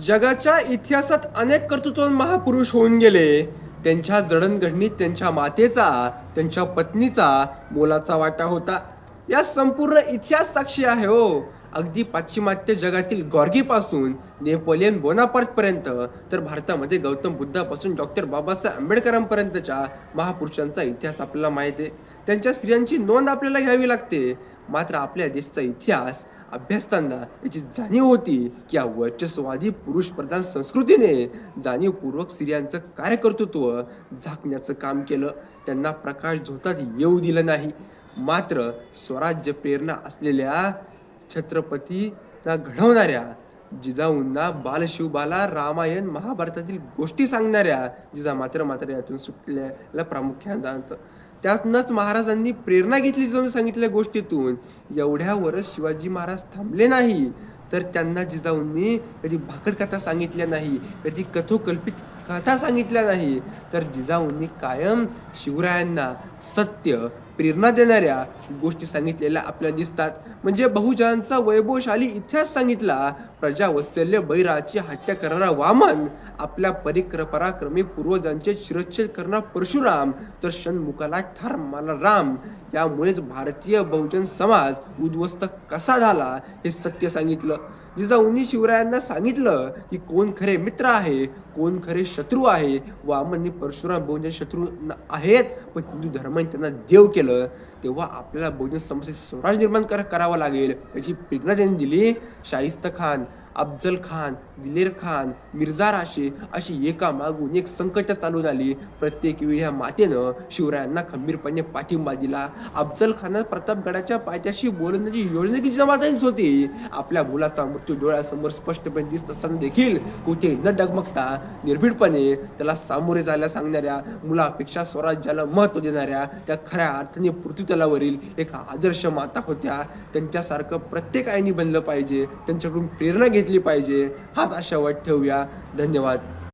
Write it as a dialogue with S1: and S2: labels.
S1: जगाच्या इतिहासात अनेक कर्तृत्ववान महापुरुष होऊन गेले. त्यांच्या जडणघडणीत त्यांच्या मातेचा, त्यांच्या पत्नीचा मोलाचा वाटा होता. या संपूर्ण इतिहास साक्षी आहे हो. अगदी पाश्चिमात्य जगातील गॉर्गीपासून नेपोलियन बोनापार्टपर्यंत, तर भारतामध्ये गौतम बुद्धापासून डॉक्टर बाबासाहेब आंबेडकरांपर्यंतच्या महापुरुषांचा इतिहास आपल्याला माहीत आहे. त्यांच्या स्त्रियांची नोंद आपल्याला घ्यावी लागते. मात्र आपल्या देशाचा इतिहास अभ्यासताना याची जाणीव होती की या वर्चस्ववादी पुरुषप्रधान संस्कृतीने जाणीवपूर्वक स्त्रियांचं कार्यकर्तृत्व झाकण्याचं काम केलं. त्यांना प्रकाश झोतात येऊ दिलं नाही. मात्र स्वराज्य प्रेरणा असलेल्या छत्रपतींना घडवणाऱ्या जिजाऊंना बालशिवबाला रामायण महाभारतातील गोष्टी सांगणाऱ्या जिजा मात्र यातून सुटलेला प्रामुख्याने जाणतं. त्यातूनच महाराजांनी प्रेरणा घेतली जाऊन सांगितलेल्या गोष्टीतून. एवढ्यावरच शिवाजी महाराज थांबले नाही, तर त्यांना जिजाऊंनी कधी भाकड कथा सांगितल्या नाही, कधी कथोकल्पित कथा सांगितल्या नाही, तर जिजाऊंनी कायम शिवरायांना सत्य प्रेरणा देणाऱ्या गोष्टी सांगितलेल्या आपल्याला दिसतात. म्हणजे बहुजनांचा वैभवशाली इतिहास सांगितला. प्रजावत्सल्य बैराची हत्या करणारा वामन, आपल्या पराक्रमी पूर्वजांचे शिरच्छेद करणारा परशुराम, तर षण्मुखाला ठार मारणारा राम. यामुळेच भारतीय बहुजन समाज उद्ध्वस्त कसा झाला हे सत्य सांगितलं. जिजाऊंनी शिवरायांना सांगितलं की कोण खरे मित्र आहे, कोण खरे शत्रू आहे. वामनने परशुराम बहुजन शत्रू आहेत, पण हिंदू धर्माने त्यांना देव केलं. तेव्हा आपल्याला बहुजन समाजाचे स्वराज निर्माण करावं लागेल. याची प्रेरणा त्यांनी दिली. शाहिस्त खान, अफजल खान, दिलेर खान, मिर्झा राशे अशी एकामागून एक संकट चालून आली. प्रत्येक वेळी ह्या मातेनं शिवरायांना खंबीरपणे पाठिंबा दिला. अफजल खानानं प्रतापगडाच्या पायथ्याशी बोलवण्याची योजना की जिजामातांचीच होती. आपल्या मुलाचा मृत्यू डोळ्यासमोर स्पष्टपणे दिसत असताना देखील कुठे न डगमगता निर्भीडपणे त्याला सामोरे जायला सांगणाऱ्या, मुलापेक्षा स्वराज्याला महत्त्व देणाऱ्या, त्या खऱ्या अर्थाने पृथ्वीतलावरील एक आदर्श माता होत्या. त्यांच्यासारखं प्रत्येक आईने बनलं पाहिजे, त्यांच्याकडून प्रेरणा घेतली पाहिजे. हाच आशावाद ठेवूया. धन्यवाद.